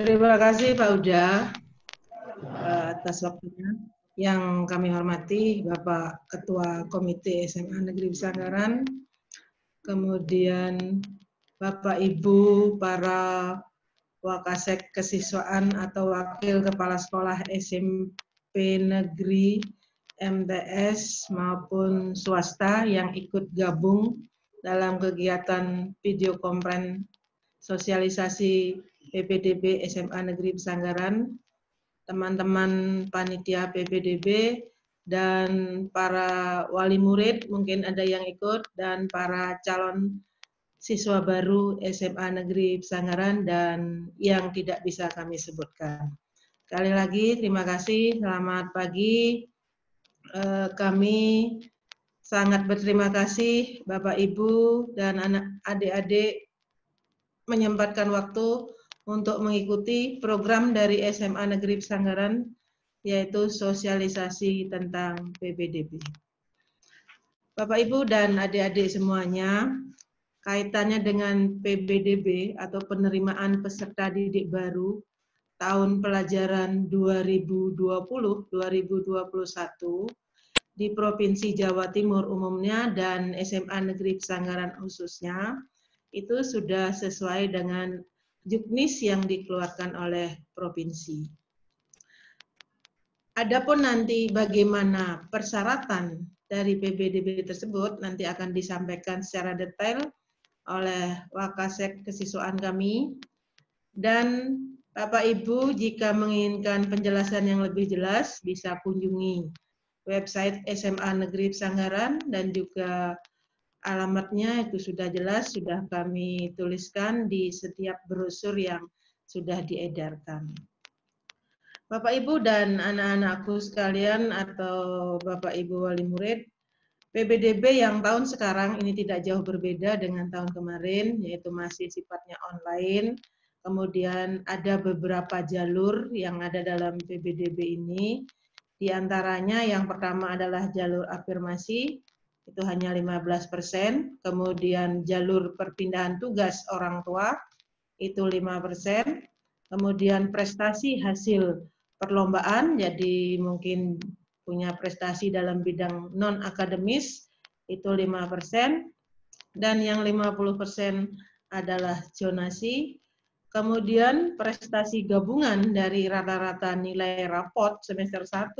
Terima kasih Pak Uda atas waktunya. Yang kami hormati Bapak Ketua Komite SMA Negeri Pesanggaran, kemudian Bapak Ibu para Wakasek Kesiswaan atau Wakil Kepala Sekolah SMP Negeri, MTS maupun swasta yang ikut gabung dalam kegiatan video konferensi sosialisasi PPDB SMA Negeri Pesanggaran, teman-teman panitia PPDB, dan para wali murid mungkin ada yang ikut, dan para calon siswa baru SMA Negeri Pesanggaran dan yang tidak bisa kami sebutkan. Sekali lagi terima kasih, selamat pagi. Kami sangat berterima kasih Bapak Ibu dan adik-adik menyempatkan waktu untuk mengikuti program dari SMA Negeri Pesanggaran, yaitu sosialisasi tentang PPDB. Bapak Ibu dan adik-adik semuanya, kaitannya dengan PPDB atau penerimaan peserta didik baru tahun pelajaran 2020-2021 di Provinsi Jawa Timur umumnya dan SMA Negeri Pesanggaran khususnya, itu sudah sesuai dengan juknis yang dikeluarkan oleh provinsi. Adapun nanti bagaimana persyaratan dari PPDB tersebut nanti akan disampaikan secara detail oleh Wakasek Kesiswaan kami. Dan Bapak Ibu jika menginginkan penjelasan yang lebih jelas bisa kunjungi website SMA Negeri Pesanggaran dan juga alamatnya itu sudah jelas, sudah kami tuliskan di setiap brosur yang sudah diedarkan. Bapak Ibu dan anak-anakku sekalian atau Bapak Ibu wali murid, PPDB yang tahun sekarang ini tidak jauh berbeda dengan tahun kemarin, yaitu masih sifatnya online. Kemudian ada beberapa jalur yang ada dalam PPDB ini. Di antaranya yang pertama adalah jalur afirmasi, itu hanya 15%. Kemudian jalur perpindahan tugas orang tua, itu 5%. Kemudian prestasi hasil perlombaan, jadi mungkin punya prestasi dalam bidang non-akademis, itu 5%. Dan yang 50% adalah zonasi. Kemudian prestasi gabungan dari rata-rata nilai rapot semester 1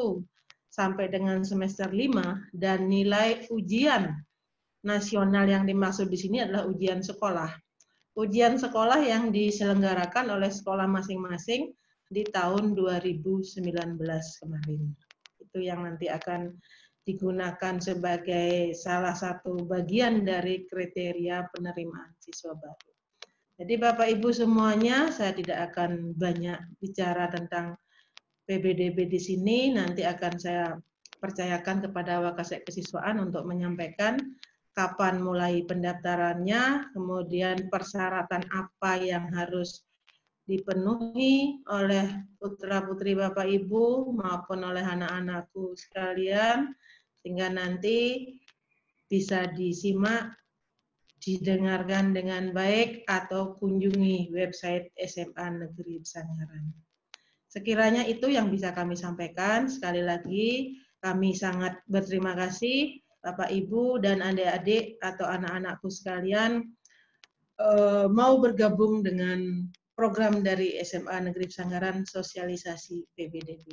sampai dengan semester 5 dan nilai ujian nasional yang dimaksud di sini adalah ujian sekolah. Ujian sekolah yang diselenggarakan oleh sekolah masing-masing di tahun 2019 kemarin. Itu yang nanti akan digunakan sebagai salah satu bagian dari kriteria penerimaan siswa baru. Jadi Bapak Ibu semuanya, saya tidak akan banyak bicara tentang PPDB di sini, nanti akan saya percayakan kepada Wakasek Kesiswaan untuk menyampaikan kapan mulai pendaftarannya, kemudian persyaratan apa yang harus dipenuhi oleh putra-putri Bapak Ibu maupun oleh anak-anakku sekalian, sehingga nanti bisa disimak, didengarkan dengan baik atau kunjungi website SMA Negeri Pesanggaran. Sekiranya itu yang bisa kami sampaikan. Sekali lagi kami sangat berterima kasih Bapak Ibu dan adik-adik atau anak-anakku sekalian mau bergabung dengan program dari SMA Negeri Pesanggaran sosialisasi PPDB.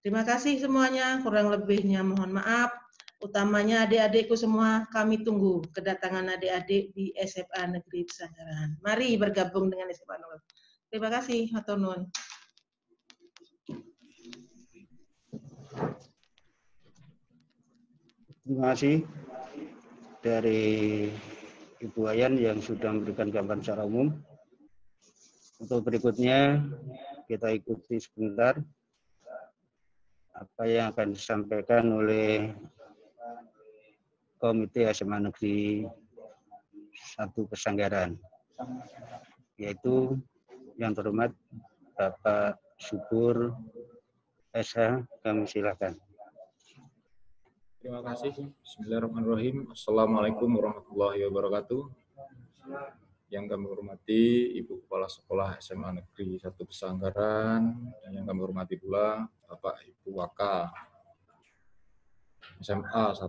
Terima kasih semuanya, kurang lebihnya mohon maaf. Utamanya adik-adikku semua, kami tunggu kedatangan adik-adik di SMA Negeri Pesanggaran. Mari bergabung dengan SMA Negeri. Terima kasih, hatur nuhun. Terima kasih dari Ibu Ayan yang sudah memberikan gambaran secara umum. Untuk berikutnya kita ikuti sebentar apa yang akan disampaikan oleh Komite SMA Negeri 1 Pesanggaran, yaitu yang terhormat Bapak Subur SH, kami silakan. Terima kasih. Bismillahirrahmanirrahim. Assalamualaikum warahmatullahi wabarakatuh. Yang kami hormati Ibu Kepala Sekolah SMA Negeri 1 Pesanggaran, dan yang kami hormati pula Bapak Ibu Waka SMA 1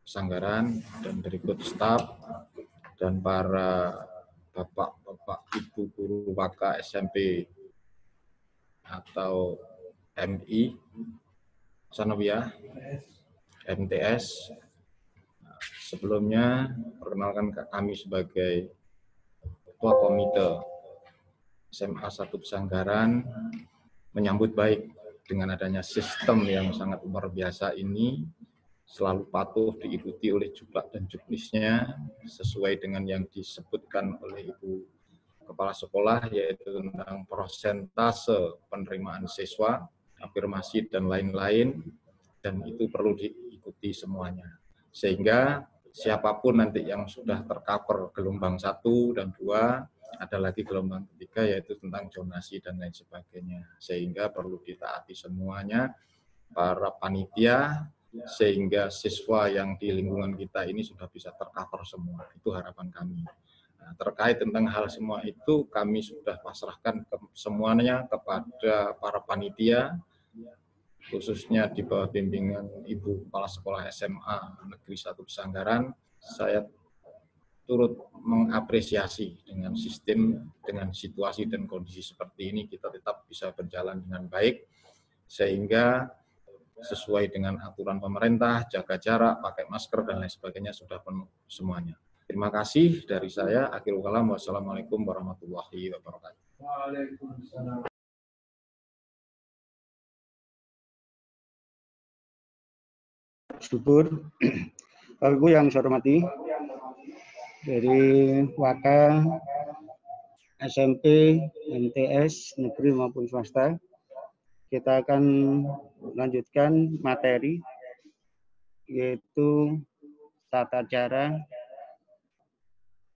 Pesanggaran, dan berikut staf dan para Bapak Ibu guru Waka SMP atau MI, Sanawiyah, MTS. Sebelumnya, perkenalkan kami sebagai Ketua Komite SMA 1 Pesanggaran menyambut baik dengan adanya sistem yang sangat luar biasa ini, selalu patuh diikuti oleh juklak dan juknisnya sesuai dengan yang disebutkan oleh Ibu Kepala Sekolah, yaitu tentang persentase penerimaan siswa, afirmasi, dan lain-lain, dan itu perlu diikuti semuanya. Sehingga siapapun nanti yang sudah tercover gelombang 1 dan 2, ada lagi gelombang ketiga yaitu tentang zonasi dan lain sebagainya. Sehingga perlu ditaati semuanya, para panitia, sehingga siswa yang di lingkungan kita ini sudah bisa tercover semua. Itu harapan kami. Nah, terkait tentang hal semua itu, kami sudah pasrahkan semuanya kepada para panitia, khususnya di bawah bimbingan Ibu Kepala Sekolah SMA Negeri 1 Pesanggaran. Saya turut mengapresiasi dengan sistem, dengan situasi dan kondisi seperti ini, kita tetap bisa berjalan dengan baik, sehingga sesuai dengan aturan pemerintah, jaga jarak, pakai masker, dan lain sebagainya sudah penuh semuanya. Terima kasih dari saya. Akhirul kalam. Wassalamualaikum warahmatullahi wabarakatuh. Waalaikumsalam. Syukur. Bapak Ibu yang saya hormati, dari Waka, SMP, MTS, negeri maupun swasta, kita akan lanjutkan materi, yaitu tata cara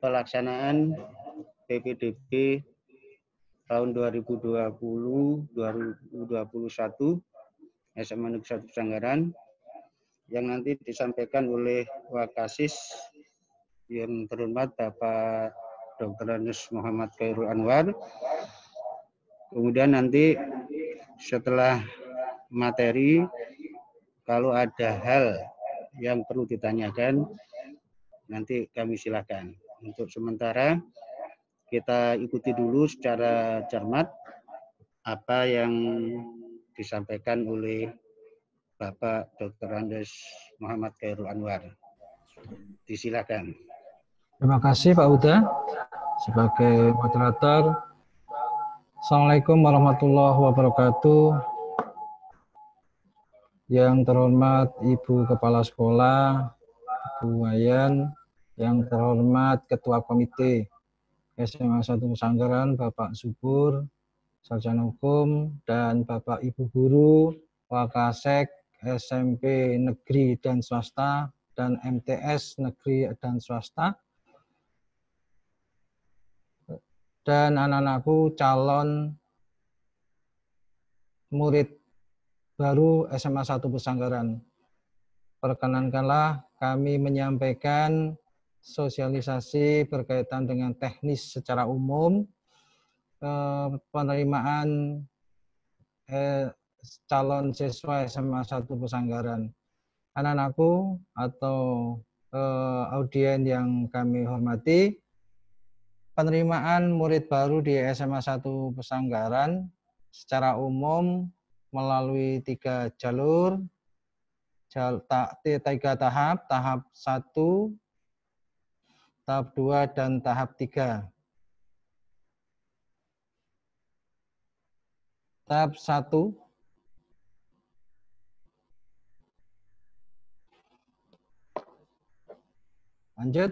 pelaksanaan PPDB tahun 2020-2021 SMA Negeri 1 Pesanggaran, yang nanti disampaikan oleh Wakasis yang terhormat Bapak Dr. Andes Muhammad Khairul Anwar. Kemudian nanti setelah materi, kalau ada hal yang perlu ditanyakan, nanti kami silakan. Untuk sementara, kita ikuti dulu secara cermat apa yang disampaikan oleh Bapak Dr. Andes Muhammad Khairul Anwar. Disilakan. Terima kasih Pak Uda sebagai moderator. Assalamualaikum warahmatullahi wabarakatuh. Yang terhormat Ibu Kepala Sekolah, Bu Wayan, yang terhormat Ketua Komite SMA 1 Pesanggaran, Bapak Subur, Sarjana Hukum, dan Bapak Ibu Guru, Wakasek, SMP Negeri dan Swasta, dan MTS Negeri dan Swasta, dan anak-anakku calon murid baru SMA 1 Pesanggaran. Perkenankanlah kami menyampaikan sosialisasi berkaitan dengan teknis secara umum, penerimaan calon siswa SMA 1 Pesanggaran. Anak-anakku atau audien yang kami hormati, penerimaan murid baru di SMA 1 Pesanggaran secara umum melalui 3 jalur, 3 tahap, tahap 1, tahap 2, dan tahap 3. Tahap 1, lanjut.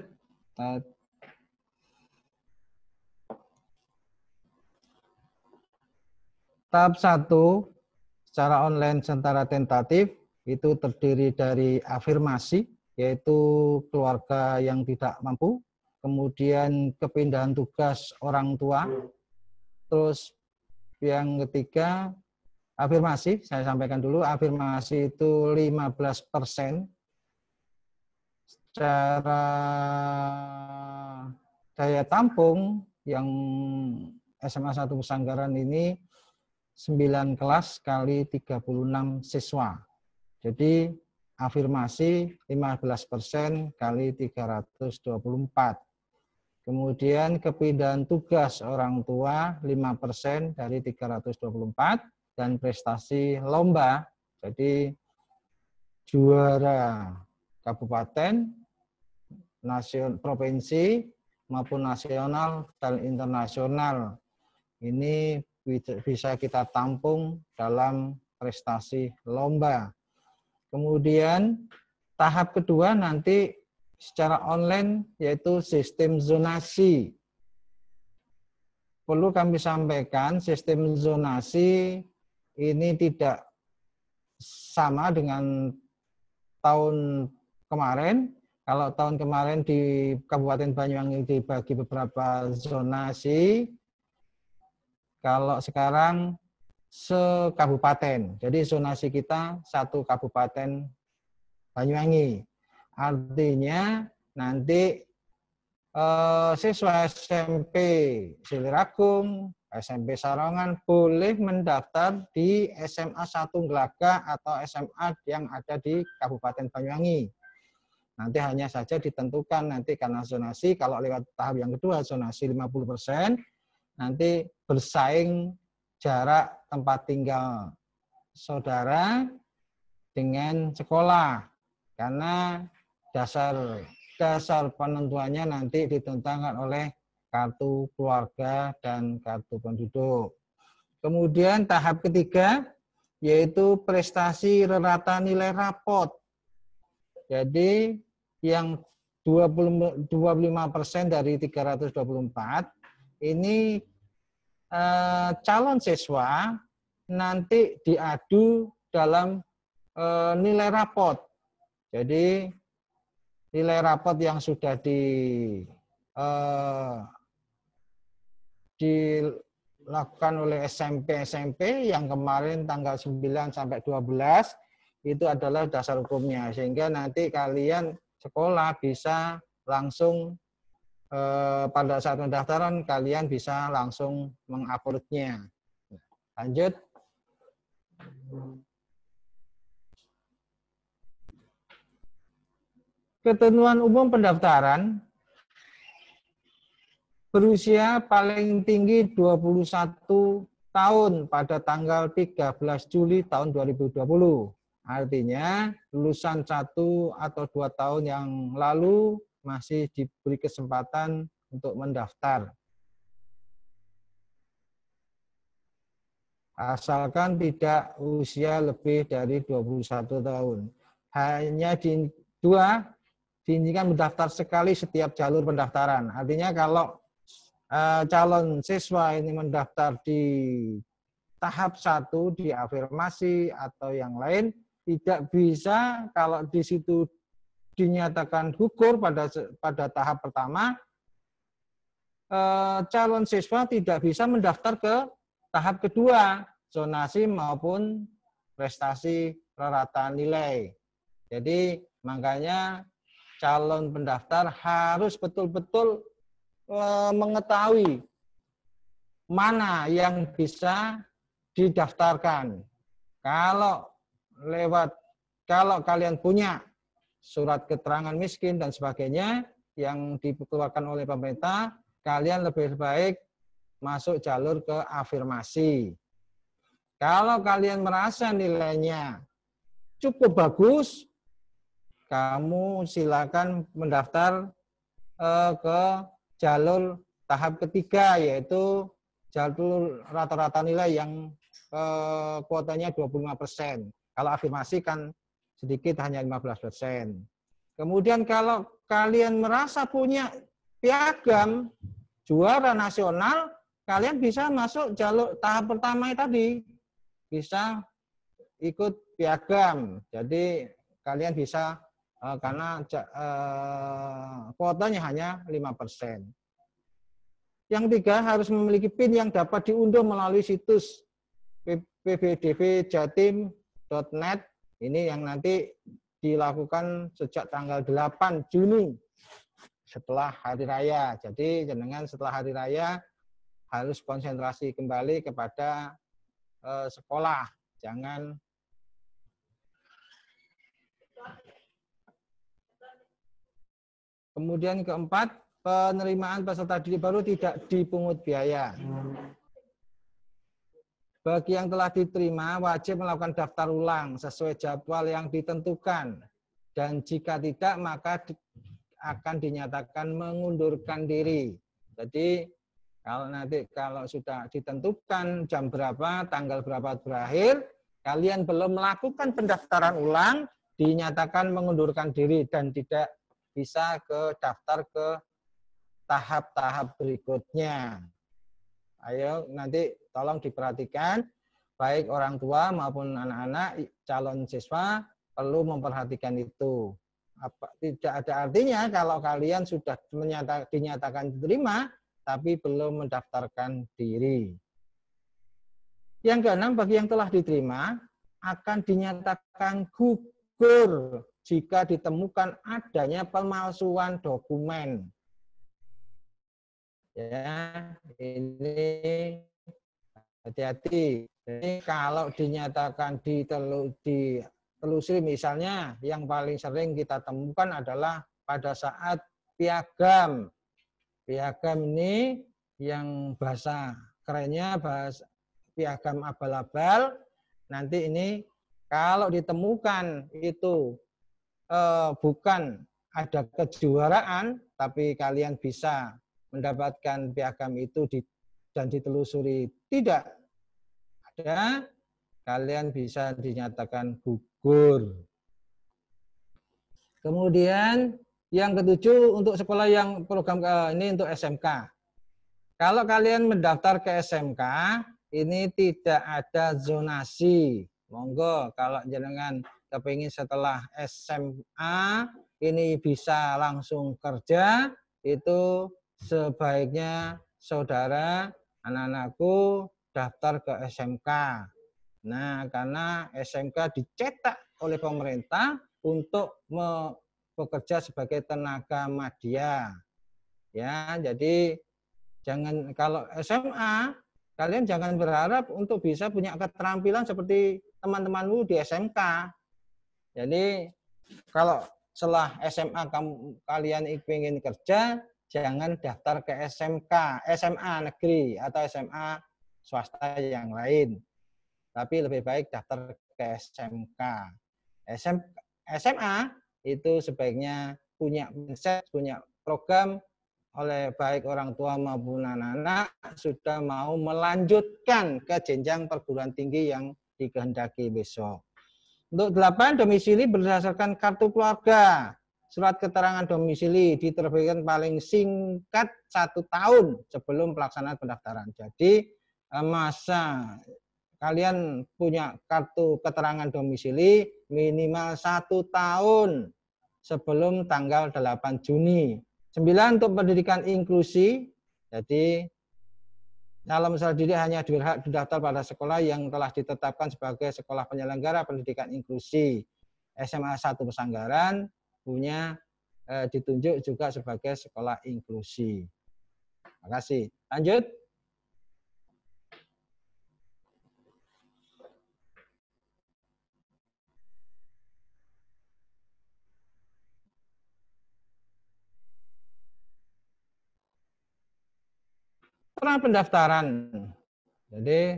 Tahap 1 secara online secara tentatif itu terdiri dari afirmasi, yaitu keluarga yang tidak mampu, kemudian kepindahan tugas orang tua, terus yang ketiga afirmasi, saya sampaikan dulu, afirmasi itu 15% secara daya tampung yang SMA 1 Pesanggaran ini 9 kelas kali 36 siswa. Jadi afirmasi 15% kali 324. Kemudian kepindahan tugas orang tua 5% dari 324 dan prestasi lomba. Jadi juara kabupaten, provinsi maupun nasional dan internasional. Ini bisa kita tampung dalam prestasi lomba. Kemudian tahap kedua nanti secara online yaitu sistem zonasi. Perlu kami sampaikan sistem zonasi ini tidak sama dengan tahun kemarin. Kalau tahun kemarin di Kabupaten Banyuwangi dibagi beberapa zonasi, kalau sekarang sekabupaten. Jadi zonasi kita satu Kabupaten Banyuwangi. Artinya nanti siswa SMP Siliragung, SMP Sarongan boleh mendaftar di SMA 1 Gelaga atau SMA yang ada di Kabupaten Banyuwangi. Nanti hanya saja ditentukan nanti karena zonasi, kalau lewat tahap yang kedua zonasi 50%, nanti bersaing jarak tempat tinggal saudara dengan sekolah. Karena dasar penentuannya nanti ditentukan oleh kartu keluarga dan kartu penduduk. Kemudian tahap ketiga yaitu prestasi rata nilai rapot. Jadi yang 25% dari 324 ini calon siswa nanti diadu dalam nilai rapot. Jadi nilai rapot yang sudah dilakukan oleh SMP yang kemarin tanggal 9 sampai 12 itu adalah dasar hukumnya. Sehingga nanti kalian sekolah bisa langsung pada saat pendaftaran kalian bisa langsung menguploadnya. Lanjut. Ketentuan umum pendaftaran berusia paling tinggi 21 tahun pada tanggal 13 Juli tahun 2020. Artinya lulusan 1 atau 2 tahun yang lalu masih diberi kesempatan untuk mendaftar. Asalkan tidak usia lebih dari 21 tahun. Hanya diizinkan mendaftar sekali setiap jalur pendaftaran. Artinya kalau calon siswa ini mendaftar di tahap 1 di afirmasi atau yang lain, tidak bisa kalau di situ dinyatakan gugur pada tahap pertama, calon siswa tidak bisa mendaftar ke tahap kedua, zonasi maupun prestasi rata nilai. Jadi makanya calon pendaftar harus betul-betul mengetahui mana yang bisa didaftarkan. Kalau kalian punya surat keterangan miskin dan sebagainya yang dikeluarkan oleh pemerintah, kalian lebih baik masuk jalur ke afirmasi. Kalau kalian merasa nilainya cukup bagus, kamu silakan mendaftar ke jalur tahap ketiga, yaitu jalur rata-rata nilai yang kuotanya 25%. Kalau afirmasi kan sedikit, hanya 15%. Kemudian kalau kalian merasa punya piagam juara nasional, kalian bisa masuk jalur tahap pertama tadi. Bisa ikut piagam. Jadi kalian bisa karena kuotanya hanya 5%. Yang tiga, harus memiliki PIN yang dapat diunduh melalui situs pbdvjatim.net. Ini yang nanti dilakukan sejak tanggal 8 Juni setelah hari raya. Jadi jenengan setelah hari raya harus konsentrasi kembali kepada sekolah. Jangan kemudian keempat, penerimaan peserta didik baru tidak dipungut biaya. Bagi yang telah diterima, wajib melakukan daftar ulang sesuai jadwal yang ditentukan. Dan jika tidak, maka akan dinyatakan mengundurkan diri. Jadi, kalau sudah ditentukan jam berapa, tanggal berapa berakhir, kalian belum melakukan pendaftaran ulang, dinyatakan mengundurkan diri dan tidak bisa ke daftar ke tahap-tahap berikutnya. Ayo nanti tolong diperhatikan, baik orang tua maupun anak-anak calon siswa perlu memperhatikan itu. Tidak ada artinya kalau kalian sudah dinyatakan diterima, tapi belum mendaftarkan diri. Yang keenam, bagi yang telah diterima, akan dinyatakan gugur jika ditemukan adanya pemalsuan dokumen. Ya, ini hati-hati. Jadi kalau dinyatakan ditelusuri, misalnya yang paling sering kita temukan adalah pada saat piagam. Piagam ini yang bahasa kerennya bahasa piagam abal-abal. Nanti ini kalau ditemukan itu bukan ada kejuaraan, tapi kalian bisa mendapatkan piagam itu dan ditelusuri tidak ada, kalian bisa dinyatakan gugur. Kemudian yang ketujuh, untuk sekolah yang program ini untuk SMK. Kalau kalian mendaftar ke SMK, ini tidak ada zonasi. Monggo kalau jenengan kepingin setelah SMA ini bisa langsung kerja, itu sebaiknya saudara, anak-anakku daftar ke SMK. Nah, karena SMK dicetak oleh pemerintah untuk bekerja sebagai tenaga madya. Ya, jadi jangan kalau SMA kalian jangan berharap untuk bisa punya keterampilan seperti teman-temanmu di SMK. Jadi kalau setelah SMA kalian ingin kerja, jangan daftar ke SMK, SMA negeri atau SMA swasta yang lain. Tapi lebih baik daftar ke SMK. SMA itu sebaiknya punya mindset, punya program oleh baik orang tua maupun anak-anak sudah mau melanjutkan ke jenjang perguruan tinggi yang dikehendaki besok. Untuk 8, domisili berdasarkan kartu keluarga. Surat keterangan domisili diterbitkan paling singkat 1 tahun sebelum pelaksanaan pendaftaran. Jadi masa kalian punya kartu keterangan domisili minimal 1 tahun sebelum tanggal 8 Juni. 9, untuk pendidikan inklusi. Jadi calon peserta didik hanya berhak didaftar pada sekolah yang telah ditetapkan sebagai sekolah penyelenggara pendidikan inklusi. SMA 1 Pesanggaran punya ditunjuk juga sebagai sekolah inklusi. Terima kasih. Lanjut. Peran pendaftaran. Jadi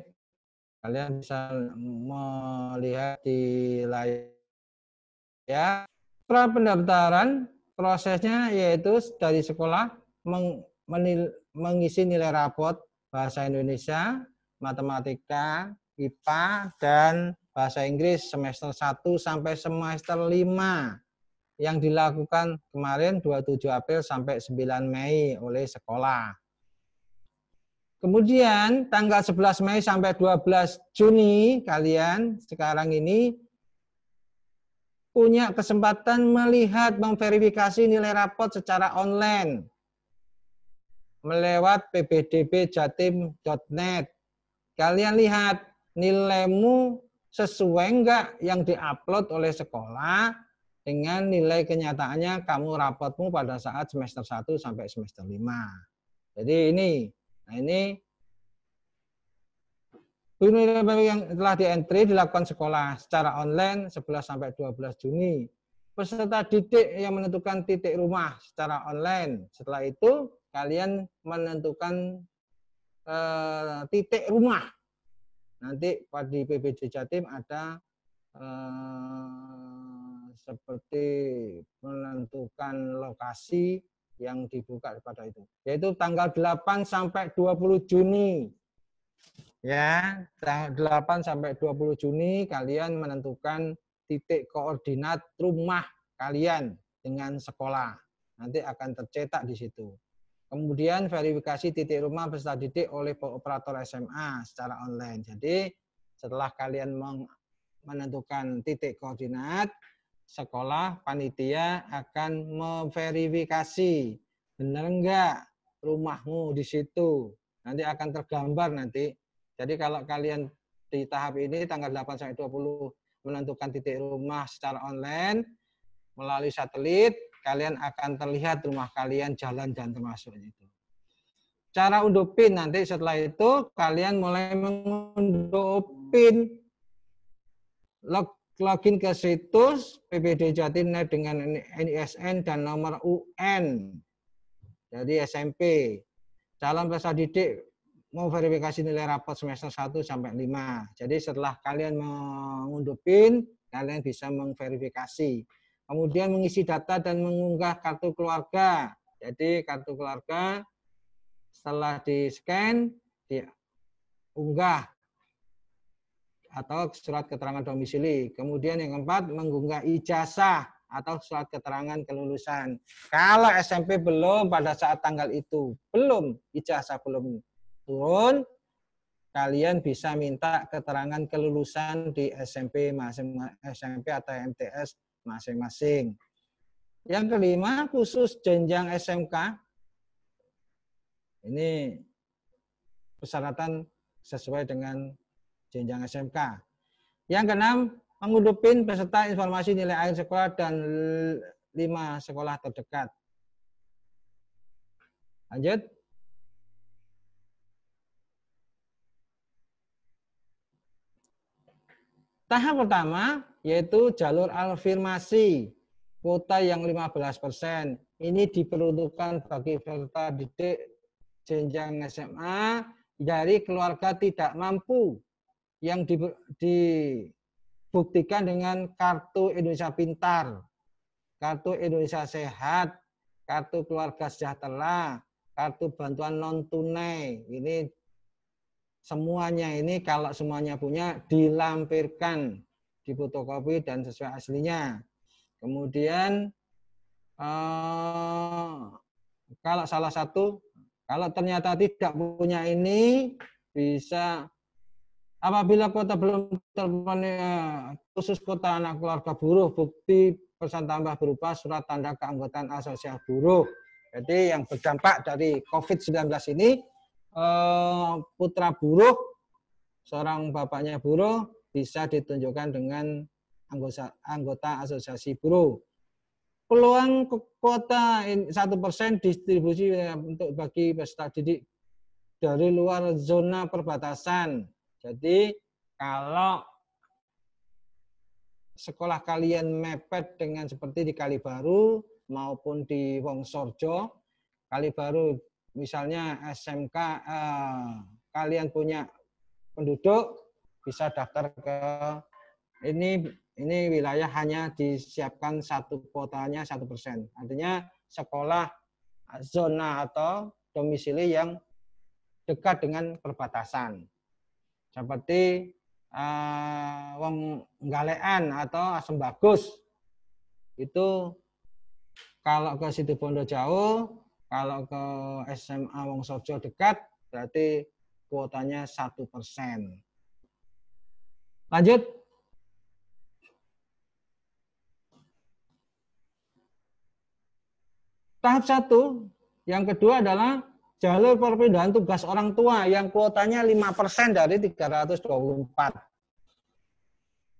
kalian bisa melihat di layar. Peran pendaftaran prosesnya yaitu dari sekolah mengisi nilai rapot bahasa Indonesia, matematika, IPA, dan bahasa Inggris semester 1 sampai semester 5 yang dilakukan kemarin 27 April sampai 9 Mei oleh sekolah. Kemudian tanggal 11 Mei sampai 12 Juni kalian sekarang ini punya kesempatan melihat memverifikasi nilai rapot secara online melewat ppdbjatim.net. Kalian lihat nilaimu sesuai enggak yang diupload oleh sekolah dengan nilai kenyataannya kamu rapotmu pada saat semester 1 sampai semester 5. Jadi ini nilai yang telah di-entry dilakukan sekolah secara online 11 sampai 12 Juni. Peserta didik yang menentukan titik rumah secara online. Setelah itu kalian menentukan titik rumah. Nanti di PBD Jatim ada seperti menentukan lokasi yang dibuka pada itu, yaitu tanggal 8 sampai 20 Juni. Ya, tanggal 8 sampai 20 Juni kalian menentukan titik koordinat rumah kalian dengan sekolah. Nanti akan tercetak di situ. Kemudian verifikasi titik rumah peserta didik oleh operator SMA secara online. Jadi setelah kalian menentukan titik koordinat, sekolah panitia akan memverifikasi benar enggak rumahmu di situ. Nanti akan tergambar nanti. Jadi kalau kalian di tahap ini tanggal 8 sampai 20 menentukan titik rumah secara online melalui satelit, kalian akan terlihat rumah kalian, jalan dan termasuk itu. Cara unduh PIN nanti setelah itu kalian mulai mengunduh PIN, login ke situs PBD Jatim.net dengan NISN dan nomor UN. Jadi SMP. Calon peserta didik mau verifikasi nilai rapot semester 1 sampai 5. Jadi setelah kalian mengunduh PIN, kalian bisa mengverifikasi. Kemudian mengisi data dan mengunggah kartu keluarga. Jadi kartu keluarga setelah di-scan, diunggah atau surat keterangan domisili. Kemudian yang keempat, mengunggah ijazah atau surat keterangan kelulusan. Kalau SMP belum pada saat tanggal itu, belum, ijazah belum turun, kalian bisa minta keterangan kelulusan di SMP SMP atau MTS masing-masing. Yang kelima, khusus jenjang SMK. Ini persyaratan sesuai dengan jenjang SMK. Yang keenam, mengunduh PIN beserta informasi nilai akhir sekolah dan 5 sekolah terdekat. Lanjut. Tahap pertama yaitu jalur afirmasi kuota yang 15%. Ini diperuntukkan bagi peserta didik jenjang SMA dari keluarga tidak mampu yang dibuktikan dengan kartu Indonesia Pintar, kartu Indonesia Sehat, kartu keluarga sejahtera, kartu bantuan non tunai. Ini semuanya ini kalau semuanya punya dilampirkan, difotokopi dan sesuai aslinya. Kemudian kalau salah satu, kalau ternyata tidak punya ini, bisa apabila kuota belum terpenuhi khusus kuota anak keluarga buruh, bukti persen tambah berupa surat tanda keanggotaan asosiasi buruh. Jadi yang berdampak dari COVID-19 ini, putra buruh, seorang bapaknya buruh, bisa ditunjukkan dengan anggota asosiasi buruh. Peluang kuota 1% distribusi untuk bagi peserta didik dari luar zona perbatasan. Jadi kalau sekolah kalian mepet dengan seperti di Kalibaru maupun di Wongsorjo, Kalibaru misalnya SMK kalian punya penduduk, bisa daftar ke ini wilayah hanya disiapkan kuotanya 1%. Artinya sekolah zona atau domisili yang dekat dengan perbatasan. Seperti Wong Galean atau Asem Bagus. Itu kalau ke Situbondo jauh, kalau ke SMA Wongsojo dekat, berarti kuotanya 1%. Lanjut. Tahap 1, yang kedua adalah jalur perpindahan tugas orang tua yang kuotanya 5% dari 324.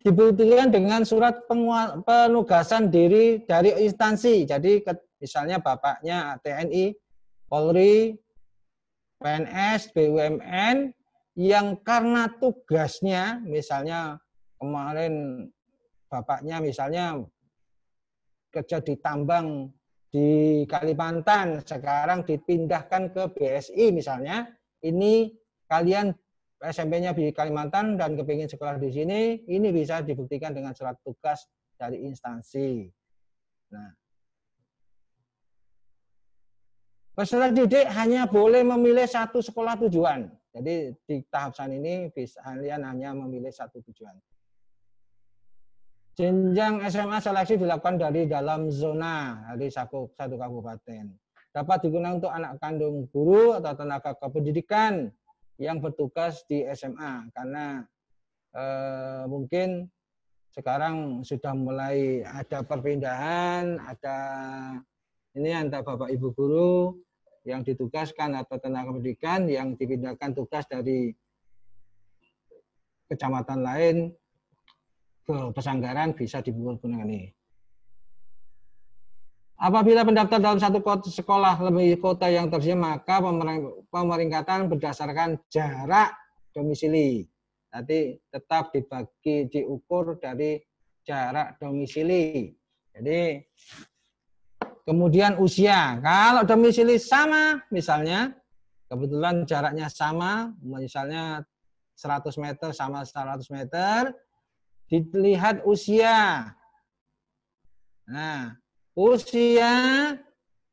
dibuktikan dengan surat penugasan diri dari instansi. Jadi misalnya bapaknya TNI, Polri, PNS, BUMN, yang karena tugasnya, misalnya kemarin bapaknya misalnya kerja di tambang di Kalimantan, sekarang dipindahkan ke BSI misalnya, ini kalian SMP-nya di Kalimantan dan kepingin sekolah di sini, ini bisa dibuktikan dengan surat tugas dari instansi. Nah, peserta didik hanya boleh memilih satu sekolah tujuan. Jadi di tahap saat ini kalian hanya memilih satu tujuan. Jenjang SMA seleksi dilakukan dari dalam zona dari satu kabupaten. Dapat digunakan untuk anak kandung guru atau tenaga kependidikan yang bertugas di SMA, karena mungkin sekarang sudah mulai ada perpindahan, ada ini antara Bapak Ibu guru yang ditugaskan atau tenaga pendidikan yang dipindahkan tugas dari kecamatan lain ke Pesanggaran bisa digunakan ini. Apabila pendaftar dalam satu sekolah lebih kota yang tersedia, maka pemeringkatan berdasarkan jarak domisili. Nanti tetap diukur dari jarak domisili. Jadi kemudian usia. Kalau domisili sama, misalnya kebetulan jaraknya sama, misalnya 100 meter sama 100 meter, dilihat usia. Nah, usia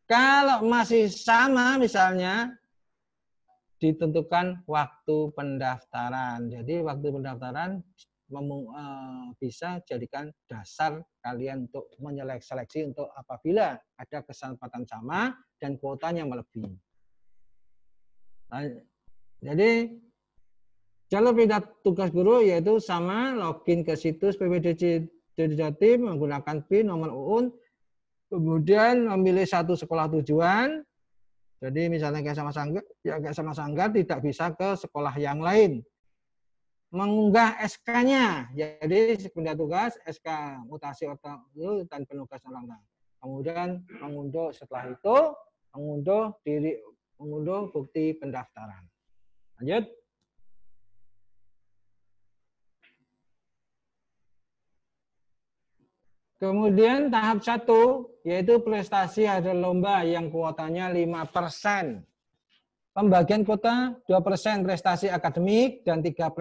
kalau masih sama misalnya ditentukan waktu pendaftaran. Jadi waktu pendaftaran bisa jadikan dasar kalian untuk menyeleksi untuk apabila ada kesempatan sama dan kuotanya melebihi. Nah, jadi jalur pindah tugas guru yaitu sama, login ke situs PPDJ Jatim menggunakan PIN, nomor UUN, kemudian memilih satu sekolah tujuan. Jadi misalnya kayak sama Sanggar, ya kayak sama Sanggar tidak bisa ke sekolah yang lain. Mengunggah SK-nya, jadi pindah tugas, SK mutasi otak dan penugasan orang. Kemudian mengunduh setelah itu mengunduh bukti pendaftaran. Lanjut. Kemudian tahap 1 yaitu prestasi hasil lomba yang kuotanya 5%. Pembagian kuota 2% prestasi akademik dan 3%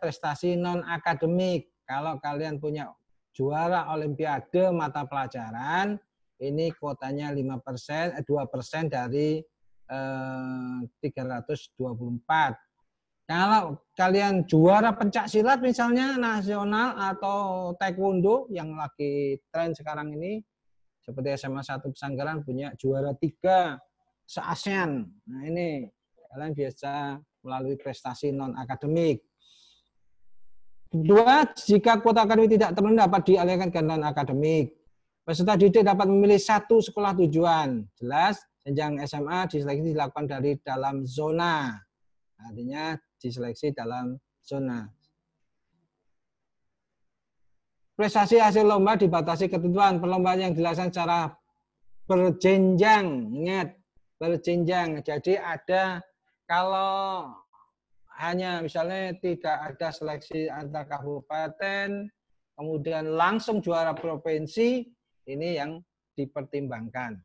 prestasi non akademik. Kalau kalian punya juara olimpiade mata pelajaran, ini kuotanya 2% dari 324. Kalau kalian juara pencak silat misalnya nasional atau taekwondo yang lagi tren sekarang ini, seperti SMA 1 Pesanggaran punya juara 3 se-ASEAN. Nah ini kalian biasa melalui prestasi non-akademik. Kedua, jika kuota akademik tidak terpenuhi dapat dialihkan ke non-akademik. Peserta didik dapat memilih satu sekolah tujuan. Jelas, jenjang SMA diseleksi dilakukan dari dalam zona. Artinya diseleksi dalam zona. Prestasi hasil lomba dibatasi ketentuan. Perlombaan yang dilaksanakan secara berjenjang. Ingat, berjenjang. Jadi ada, kalau hanya misalnya tidak ada seleksi antar kabupaten, kemudian langsung juara provinsi, ini yang dipertimbangkan.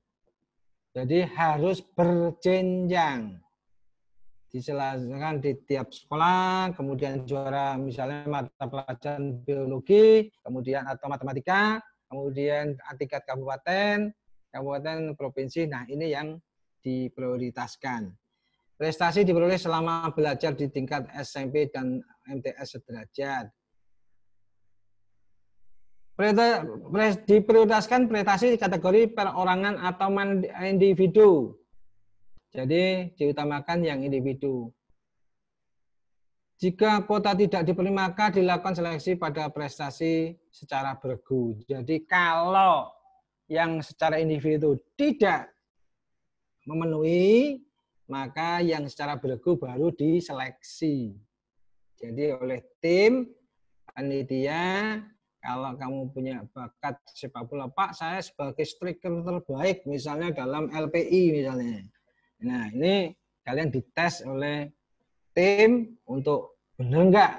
Jadi harus berjenjang. Dijelaskan di tiap sekolah, kemudian juara misalnya mata pelajaran biologi, kemudian atau matematika, kemudian tingkat kabupaten, provinsi. Nah, ini yang diprioritaskan. Prestasi diperoleh selama belajar di tingkat SMP dan MTS sederajat. Diprioritaskan prestasi kategori perorangan atau individu. Jadi diutamakan yang individu. Jika kuota tidak diberi maka dilakukan seleksi pada prestasi secara bergu. Jadi kalau yang secara individu tidak memenuhi, maka yang secara bergu baru diseleksi. Jadi oleh tim panitia, kalau kamu punya bakat sepak bola, Pak, saya sebagai striker terbaik misalnya dalam LPI misalnya. Nah, ini kalian dites oleh tim untuk benar enggak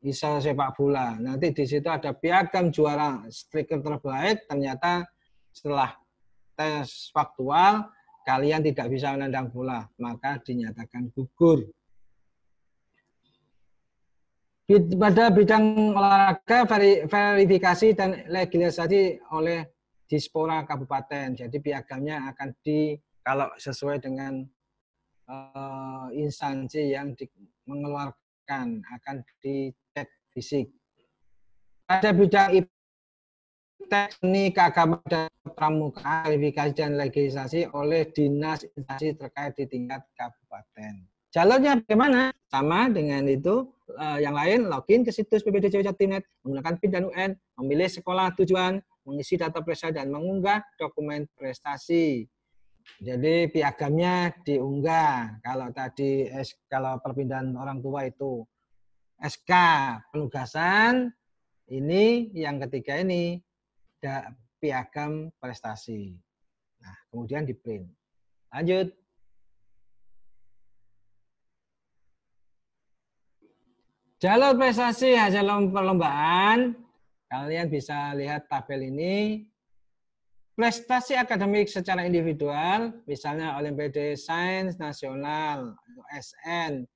bisa sepak bola. Nanti di situ ada piagam juara striker terbaik, ternyata setelah tes faktual kalian tidak bisa menendang bola, maka dinyatakan gugur. Pada bidang olahraga, verifikasi dan legislasi oleh Dispora Kabupaten. Jadi piagamnya akan kalau sesuai dengan instansi yang mengeluarkan, akan dicek fisik. Pada bidang teknik keagamaan dan pramuka, verifikasi dan legislasi oleh dinas instansi terkait di tingkat kabupaten. Jalurnya bagaimana? Sama dengan itu, yang lain login ke situs ppdjw.net, menggunakan PIN dan UN, memilih sekolah tujuan, mengisi data prestasi dan mengunggah dokumen prestasi. Jadi piagamnya diunggah. Kalau tadi kalau perpindahan orang tua itu SK penugasan, ini yang ketiga ini piagam prestasi. Nah, kemudian di print. Lanjut. Jalur prestasi hasil perlombaan, kalian bisa lihat tabel ini. Prestasi akademik secara individual, misalnya Olimpiade Sains Nasional, OSN,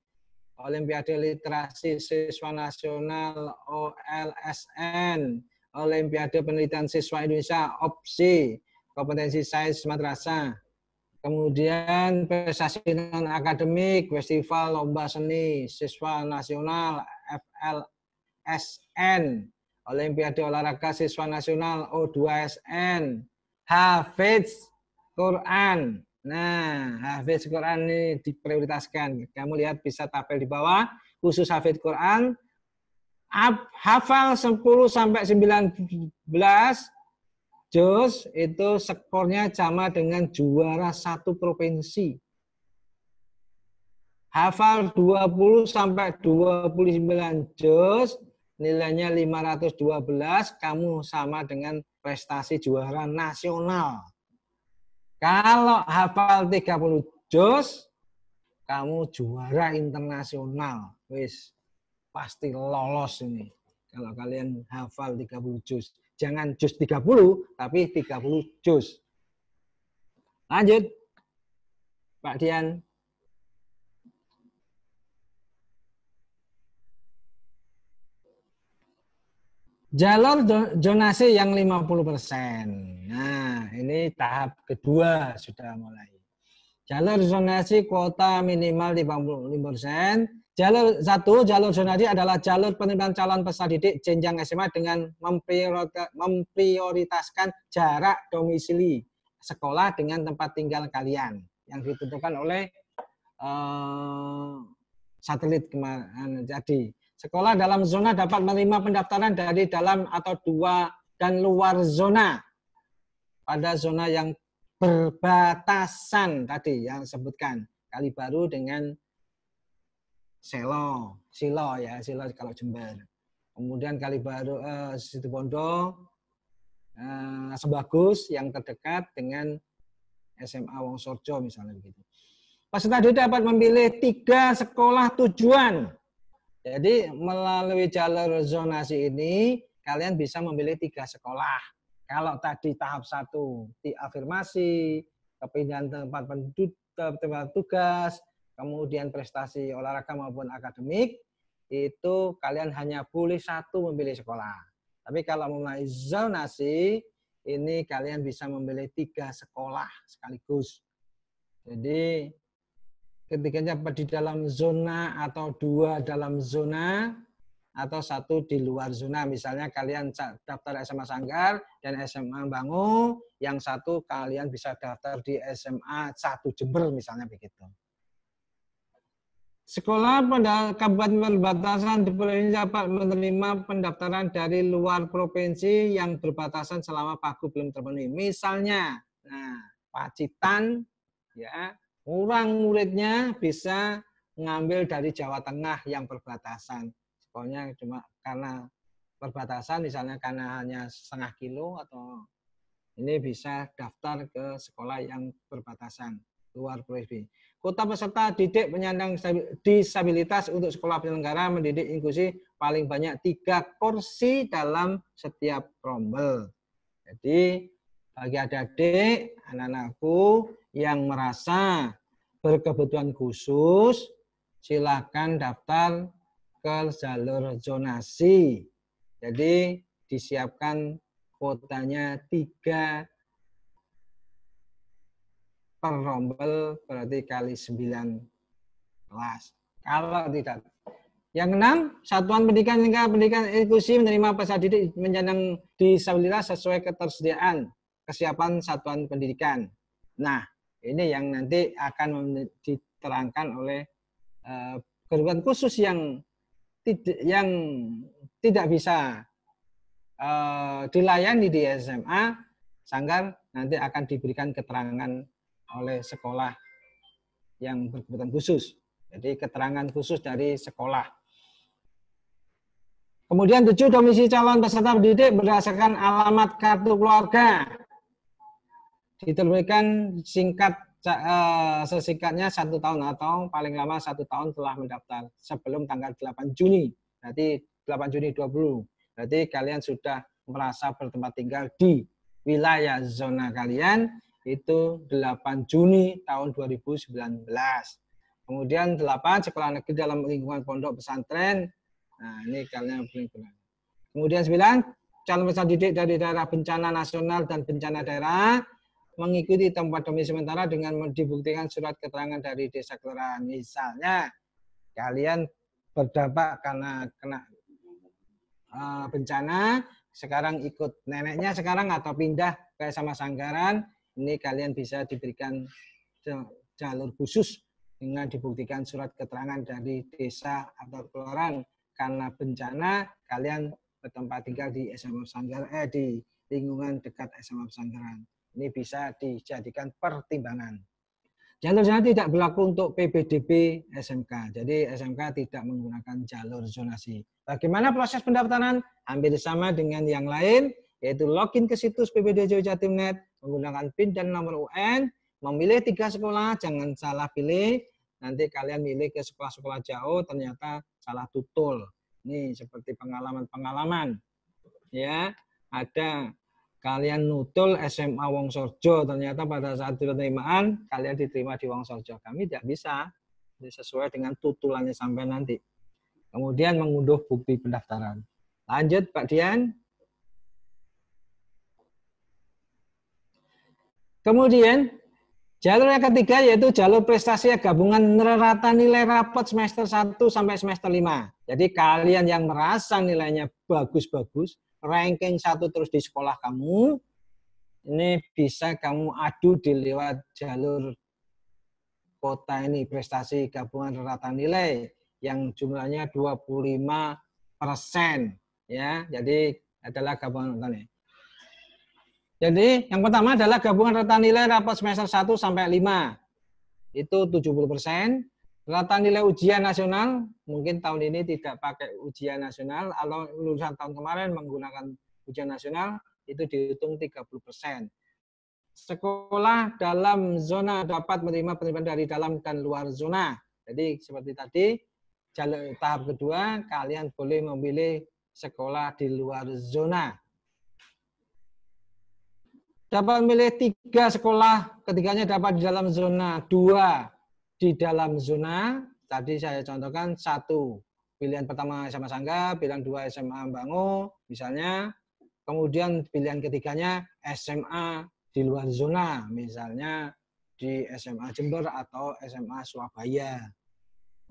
Olimpiade Literasi Siswa Nasional, OLSN, Olimpiade Penelitian Siswa Indonesia, OPSI, Kompetensi Sains Madrasah. Kemudian prestasi non-akademik, Festival Lomba Seni Siswa Nasional, FLSN, Olimpiade Olahraga Siswa Nasional, O2SN, Hafiz Quran. Nah, Hafiz Quran ini diprioritaskan. Kamu lihat bisa tabel di bawah, khusus Hafiz Quran, hafal 10 sampai 19 juz itu skornya sama dengan juara satu provinsi. Hafal 20 sampai 29 juz, nilainya 512, kamu sama dengan prestasi juara nasional. Kalau hafal 30 juz, kamu juara internasional. Wis, pasti lolos ini. Kalau kalian hafal 30 juz. Jangan juz 30, tapi 30 juz. Lanjut, Pak Dian. Jalur zonasi yang 50%. Nah, ini tahap kedua sudah mulai. Jalur zonasi kuota minimal 55%. Jalur satu, jalur zonasi adalah jalur penerimaan calon peserta didik jenjang SMA dengan memprioritaskan jarak domisili sekolah dengan tempat tinggal kalian yang ditentukan oleh satelit kemarin. Jadi, sekolah dalam zona dapat menerima pendaftaran dari dalam atau dan luar zona. Pada zona yang berbatasan tadi yang disebutkan Kalibaru dengan Silo kalau Jember. Kemudian Kalibaru, Situbondo, Sebagus yang terdekat dengan SMA Wongsorjo misalnya begitu. Peserta didik dapat memilih 3 sekolah tujuan. Jadi melalui jalur zonasi ini kalian bisa memilih 3 sekolah. Kalau tadi tahap 1 diafirmasi, kepindahan tempat tugas, kemudian prestasi olahraga maupun akademik, itu kalian hanya boleh 1 memilih sekolah. Tapi kalau mulai zonasi, ini kalian bisa memilih 3 sekolah sekaligus. Jadi ketiganya di dalam zona atau 2 dalam zona atau 1 di luar zona. Misalnya kalian daftar SMA Sanggar dan SMA Bangu, yang 1 kalian bisa daftar di SMA 1 Jember misalnya begitu. Sekolah pada kabupaten perbatasan di provinsi dapat menerima pendaftaran dari luar provinsi yang berbatasan selama pagu belum terpenuhi. Misalnya, Pacitan, ya, muridnya bisa mengambil dari Jawa Tengah yang perbatasan. sekolahnya cuma karena perbatasan, misalnya karena hanya setengah kilo, atau ini bisa daftar ke sekolah yang perbatasan luar provinsi. Kuota peserta didik penyandang disabilitas untuk sekolah penyelenggara mendidik inklusi paling banyak 3 kursi dalam setiap rombel. Jadi bagi adik-adik, anak-anakku yang merasa berkebutuhan khusus, silakan daftar ke jalur zonasi. Jadi disiapkan kuotanya 3 per rombel, berarti kali 9 kelas. Kalau tidak. Yang 6, Satuan Pendidikan hingga Pendidikan Inklusi menerima peserta didik penyandang disabilitas sesuai ketersediaan kesiapan satuan pendidikan. Nah, ini yang nanti akan diterangkan oleh kebutuhan khusus yang tidak bisa dilayani di SMA, Sanggar nanti akan diberikan keterangan oleh sekolah yang berkebutuhan khusus. Jadi keterangan khusus dari sekolah. Kemudian 7, domisili calon peserta didik berdasarkan alamat kartu keluarga. Diterbitkan singkat sesingkatnya 1 tahun atau paling lama 1 tahun telah mendaftar sebelum tanggal 8 Juni. Berarti 8 Juni 20. Berarti kalian sudah merasa bertempat tinggal di wilayah zona kalian itu 8 Juni tahun 2019. Kemudian 8, sekolah negeri dalam lingkungan pondok pesantren. Nah, ini kalian benar. Kemudian 9, calon peserta didik dari daerah bencana nasional dan bencana daerah mengikuti tempat domisili sementara dengan dibuktikan surat keterangan dari desa kelurahan. Misalnya kalian berdampak karena kena bencana, sekarang ikut neneknya sekarang atau pindah ke SMA Sanggaran, ini kalian bisa diberikan jalur khusus dengan dibuktikan surat keterangan dari desa atau kelurahan karena bencana kalian bertempat tinggal di SMA Sanggaran, di lingkungan dekat SMA Sanggaran. Ini bisa dijadikan pertimbangan. Jalur zonasi tidak berlaku untuk PBDB SMK. Jadi SMK tidak menggunakan jalur zonasi. Bagaimana proses pendaftaran? Hampir sama dengan yang lain, yaitu login ke situs PPDJ Jatimnet, menggunakan PIN dan nomor UN, memilih 3 sekolah, jangan salah pilih. Nanti kalian milih ke sekolah-sekolah jauh, ternyata salah tutul. Ini seperti pengalaman-pengalaman. Ya, ada kalian nutul SMA Wongsorjo, ternyata pada saat penerimaan kalian diterima di Wongsorjo. Kami tidak bisa, sesuai dengan tutulannya sampai nanti. Kemudian mengunduh bukti pendaftaran. Lanjut Pak Dian. Kemudian jalur yang ketiga yaitu jalur prestasi gabungan rata nilai rapot semester 1 sampai semester 5. Jadi kalian yang merasa nilainya bagus-bagus, ranking 1 terus di sekolah kamu, ini bisa kamu adu di lewat jalur kota ini, prestasi gabungan rata nilai yang jumlahnya 25%. Ya, jadi adalah gabungan rata nilai. Jadi yang pertama adalah gabungan rata nilai rapot semester 1 sampai 5. Itu 70%. Rata nilai ujian nasional, mungkin tahun ini tidak pakai ujian nasional, atau lulusan tahun kemarin menggunakan ujian nasional, itu dihitung 30%. Sekolah dalam zona dapat menerima penerimaan dari dalam dan luar zona. Jadi seperti tadi, jalur tahap kedua, kalian boleh memilih sekolah di luar zona. Dapat memilih 3 sekolah, ketiganya dapat di dalam zona, 2 di dalam zona. Tadi saya contohkan 1, pilihan pertama SMA Sangga, pilihan 2 SMA Bango, misalnya. Kemudian pilihan ketiganya SMA di luar zona, misalnya di SMA Jember atau SMA Surabaya.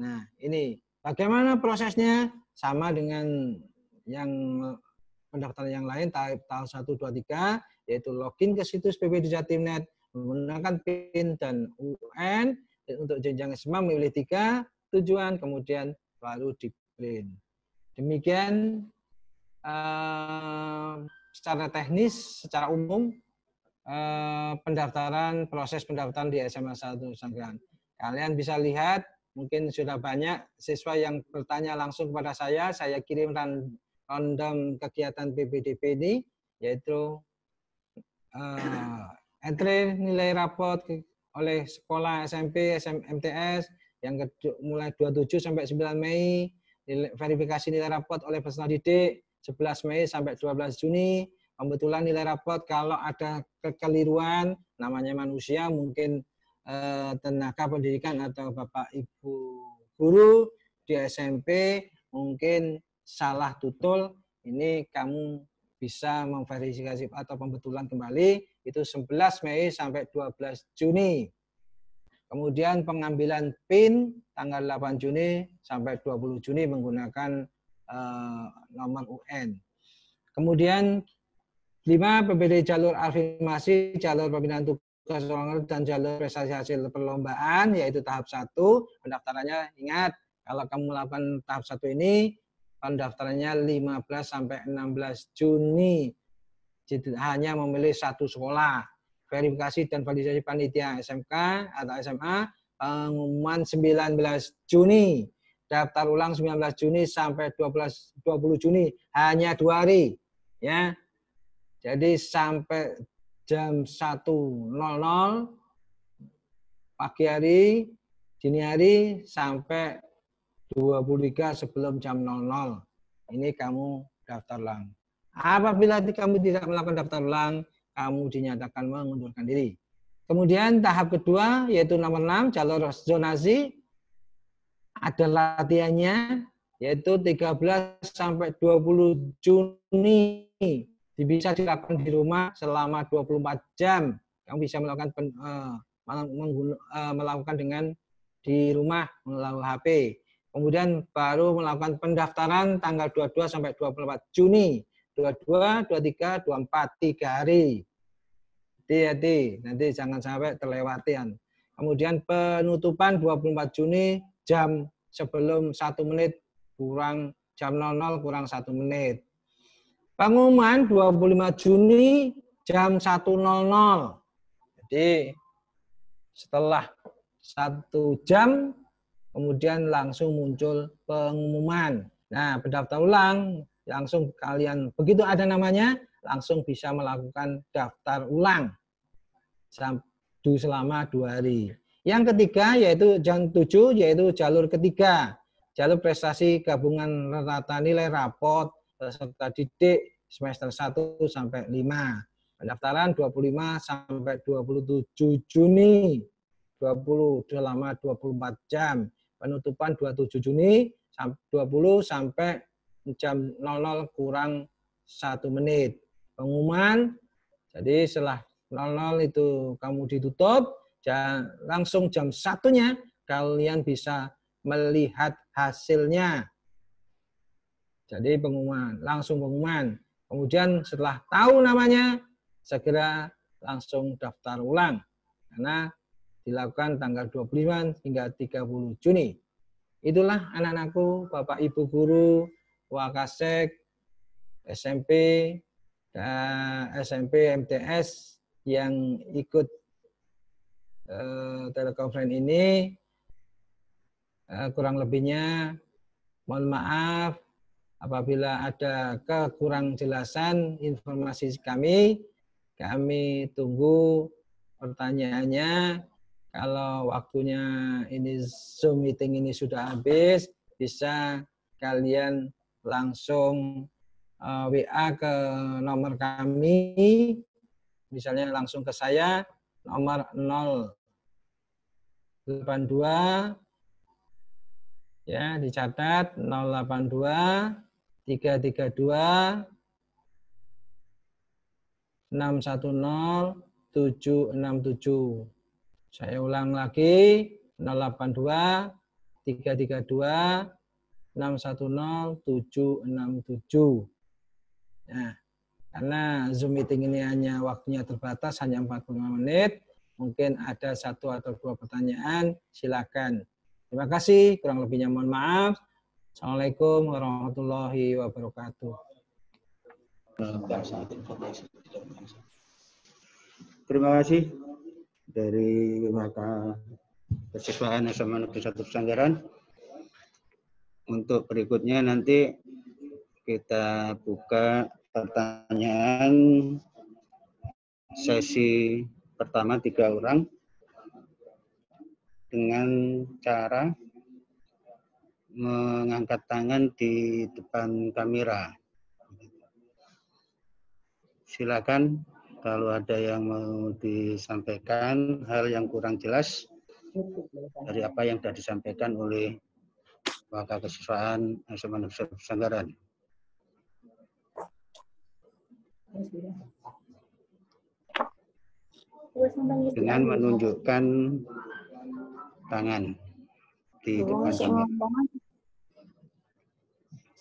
Nah, ini bagaimana prosesnya? Sama dengan yang pendaftaran yang lain, tahap 1, 2, 3, yaitu login ke situs PPD Jatimnet, menggunakan PIN dan UN, untuk jenjang SMA memilih 3 tujuan, kemudian baru di print. Demikian secara teknis, secara umum, proses pendaftaran di SMA 1 Sanggaran. Kalian bisa lihat mungkin sudah banyak siswa yang bertanya langsung kepada saya kirim random kegiatan PBDB ini, yaitu entry nilai rapot oleh sekolah SMP, MTS yang mulai 27 sampai 9 Mei, verifikasi nilai rapot oleh peserta didik 11 Mei sampai 12 Juni. Pembetulan nilai rapot kalau ada kekeliruan, namanya manusia, mungkin tenaga pendidikan atau Bapak Ibu guru di SMP mungkin salah tutul, ini kamu bisa memverifikasi atau pembetulan kembali itu 11 Mei sampai 12 Juni. Kemudian pengambilan PIN tanggal 8 Juni sampai 20 Juni menggunakan nomor UN. Kemudian 5 PBD jalur afirmasi, jalur pembinaan tugas dan jalur prestasi hasil perlombaan, yaitu tahap 1. Pendaftarannya, ingat, kalau kamu melakukan tahap 1 ini, pendaftarannya 15 sampai 16 Juni. Jadi, hanya memilih satu sekolah. Verifikasi dan validasi panitia SMK atau SMA, pengumuman 19 Juni. Daftar ulang 19 Juni sampai 20 Juni, hanya 2 hari. Ya. Jadi sampai jam 1.00 pagi hari, dini hari, sampai 23 sebelum jam 00. Ini kamu daftar ulang. Apabila kamu tidak melakukan daftar ulang, kamu dinyatakan mengundurkan diri. Kemudian tahap kedua, yaitu nomor 6, jalur zonasi. Ada latihannya, yaitu 13 sampai 20 Juni. Bisa dilakukan di rumah selama 24 jam. Kamu bisa melakukan dengan di rumah melalui HP. Kemudian baru melakukan pendaftaran tanggal 22 sampai 24 Juni. 22, 23, 24, 3 hari. Hati-hati, nanti jangan sampai terlewatian. Kemudian penutupan 24 Juni jam sebelum 1 menit kurang jam 00 kurang 1 menit. Pengumuman 25 Juni jam 1.00. Jadi setelah 1 jam kemudian langsung muncul pengumuman. Nah, pendaftar ulang langsung kalian begitu ada namanya langsung bisa melakukan daftar ulang selama 2 hari. Yang ketiga yaitu jam 7 yaitu jalur ketiga, jalur prestasi gabungan rata nilai raport peserta didik semester 1 sampai 5. Pendaftaran 25 sampai 27 Juni. 20 selama 24 jam. Penutupan 27 Juni 20 sampai jam 00 kurang 1 menit. Pengumuman, jadi setelah 00 itu kamu ditutup, langsung jam 1-nya kalian bisa melihat hasilnya. Jadi pengumuman, langsung pengumuman. Kemudian setelah tahu namanya, segera langsung daftar ulang. Karena dilakukan tanggal 25 hingga 30 Juni. Itulah anak-anakku, Bapak Ibu Guru, Wakasek, SMP, dan SMP MTS yang ikut telekonferensi ini. Kurang lebihnya, mohon maaf apabila ada kekurang jelasan informasi kami tunggu pertanyaannya. Kalau waktunya ini Zoom meeting ini sudah habis, bisa kalian langsung WA ke nomor kami, misalnya langsung ke saya, nomor 082, ya dicatat 082 332 610 767. Saya ulang lagi 082 332 610 767. Nah, karena Zoom meeting ini hanya waktunya terbatas, hanya 45 menit, mungkin ada 1 atau 2 pertanyaan, silakan. Terima kasih, kurang lebihnya mohon maaf. Assalamualaikum warahmatullahi wabarakatuh. Terima kasih dari Maka Kesiswaan SMA Negeri 1 Pesanggaran. Untuk berikutnya nanti kita buka pertanyaan sesi pertama 3 orang dengan cara mengangkat tangan di depan kamera. Silakan kalau ada yang mau disampaikan hal yang kurang jelas dari apa yang sudah disampaikan oleh Wakil Kesiswaan SMA Negeri 1 Pesanggaran. Dengan menunjukkan tangan di depan kamera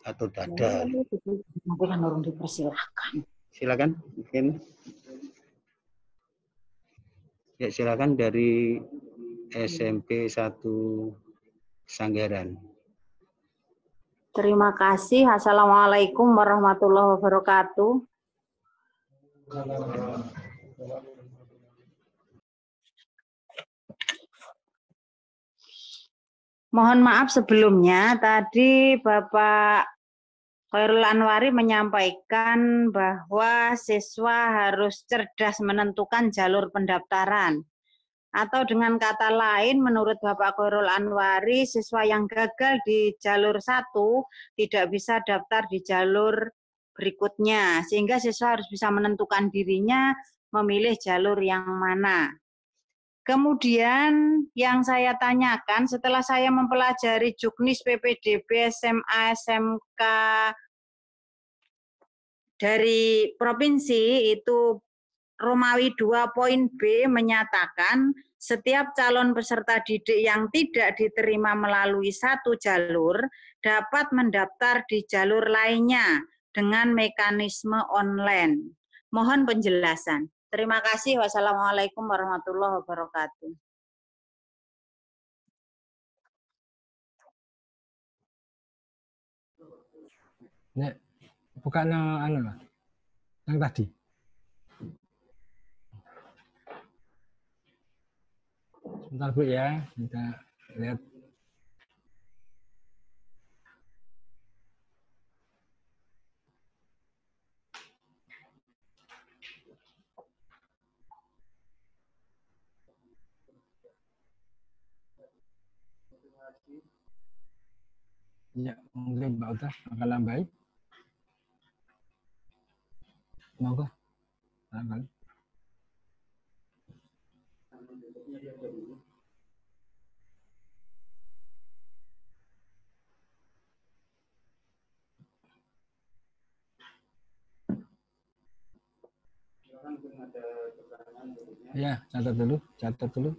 atau dada. Silakan, mungkin. Ya, silakan dari SMP 1 Pesanggaran. Terima kasih. Assalamualaikum warahmatullahi wabarakatuh. Mohon maaf sebelumnya, tadi Bapak Khairul Anwari menyampaikan bahwa siswa harus cerdas menentukan jalur pendaftaran. Atau dengan kata lain, menurut Bapak Khairul Anwari, siswa yang gagal di jalur 1 tidak bisa daftar di jalur berikutnya. Sehingga siswa harus bisa menentukan dirinya memilih jalur yang mana. Kemudian yang saya tanyakan setelah saya mempelajari Juknis PPDB SMA SMK dari provinsi itu Romawi 2.B menyatakan setiap calon peserta didik yang tidak diterima melalui satu jalur dapat mendaftar di jalur lainnya dengan mekanisme online. Mohon penjelasan. Terima kasih. Wassalamualaikum warahmatullahi wabarakatuh. Nek, bukan yang tadi. Sebentar Bu ya, kita lihat. Ya, mungkin Mbak Uta akan nambahin. Monggo. Silakan. Ya, catat dulu, catat dulu.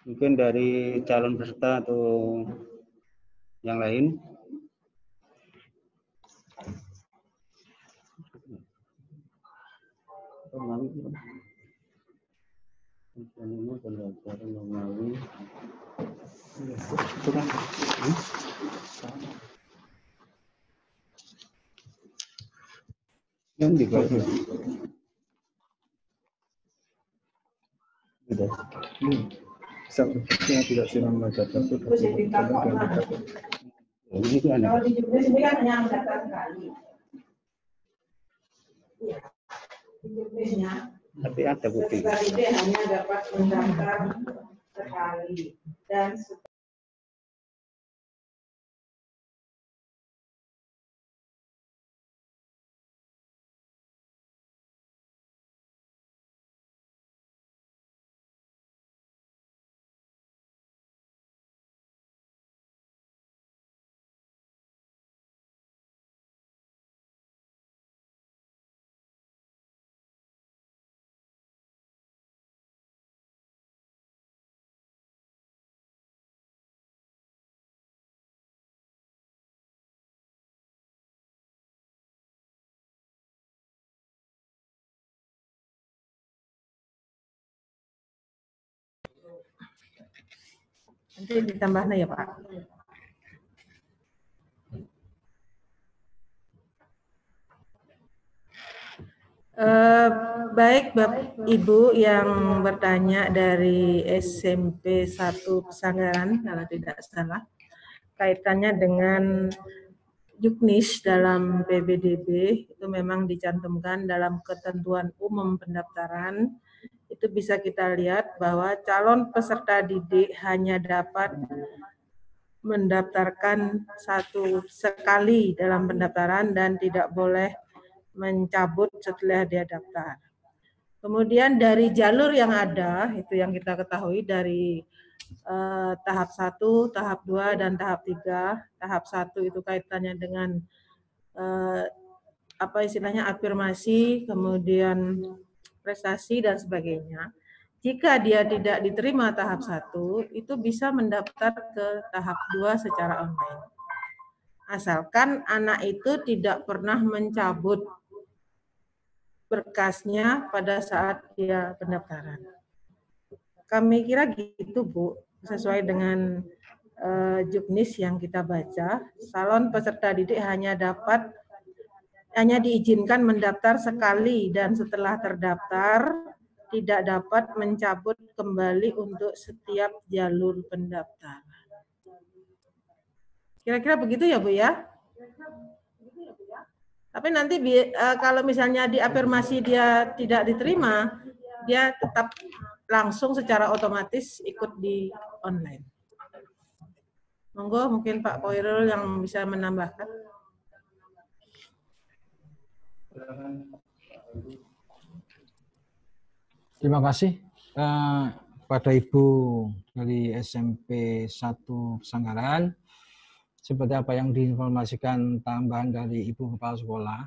Mungkin dari calon peserta atau yang lain. Yang dibaca. Sudah. Yang tidak silam data itu Kalau di Jogja sini kan hanya data sekali. Iya. Di Jogja Tapi ada bukti. hanya dapat mendaftar sekali dan Nanti ditambahnya ya Pak. Baik Bapak Ibu yang bertanya dari SMP 1 Pesanggaran kalau tidak salah, kaitannya dengan Juknis dalam PBDB itu memang dicantumkan dalam ketentuan umum pendaftaran. Itu bisa kita lihat bahwa calon peserta didik hanya dapat mendaftarkan sekali dalam pendaftaran dan tidak boleh mencabut setelah dia daftar. Kemudian dari jalur yang ada, itu yang kita ketahui dari tahap 1, tahap 2, dan tahap 3. Tahap 1 itu kaitannya dengan apa istilahnya afirmasi, kemudian prestasi dan sebagainya. Jika dia tidak diterima tahap 1, itu bisa mendaftar ke tahap 2 secara online. Asalkan anak itu tidak pernah mencabut berkasnya pada saat dia pendaftaran. Kami kira gitu Bu, sesuai dengan Juknis yang kita baca, calon peserta didik hanya diizinkan mendaftar sekali dan setelah terdaftar tidak dapat mencabut kembali untuk setiap jalur pendaftaran. Kira-kira begitu ya Bu ya? Tapi nanti kalau misalnya di afirmasi dia tidak diterima, dia tetap langsung secara otomatis ikut di online. Monggo mungkin Pak Koirul yang bisa menambahkan. Terima kasih kepada Ibu dari SMP 1 Pesanggaran. Seperti apa yang diinformasikan tambahan dari Ibu Kepala Sekolah.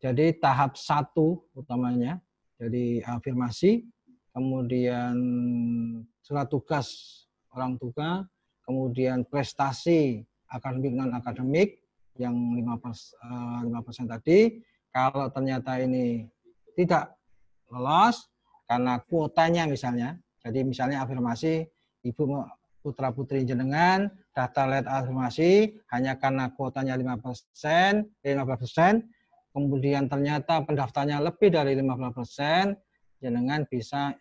Jadi tahap 1 utamanya, jadi afirmasi, kemudian surat tugas orang tua, kemudian prestasi akademik non-akademik yang 5% tadi. Kalau ternyata ini tidak lolos karena kuotanya misalnya, jadi misalnya afirmasi, Ibu putra-putri jenengan daftar lewat afirmasi hanya karena kuotanya 15%, kemudian ternyata pendaftarnya lebih dari 50%, jenengan bisa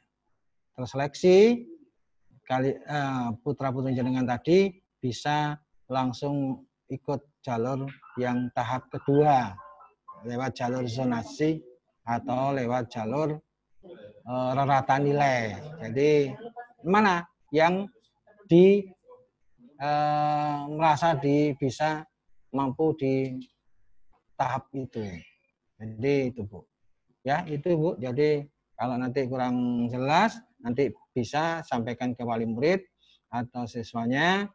terseleksi, putra-putri jenengan tadi bisa langsung ikut jalur yang tahap kedua, lewat jalur zonasi atau lewat jalur rata nilai. Jadi mana yang merasa bisa mampu di tahap itu. Jadi itu Bu. Ya itu Bu. Jadi kalau nanti kurang jelas nanti bisa sampaikan ke wali murid atau siswanya.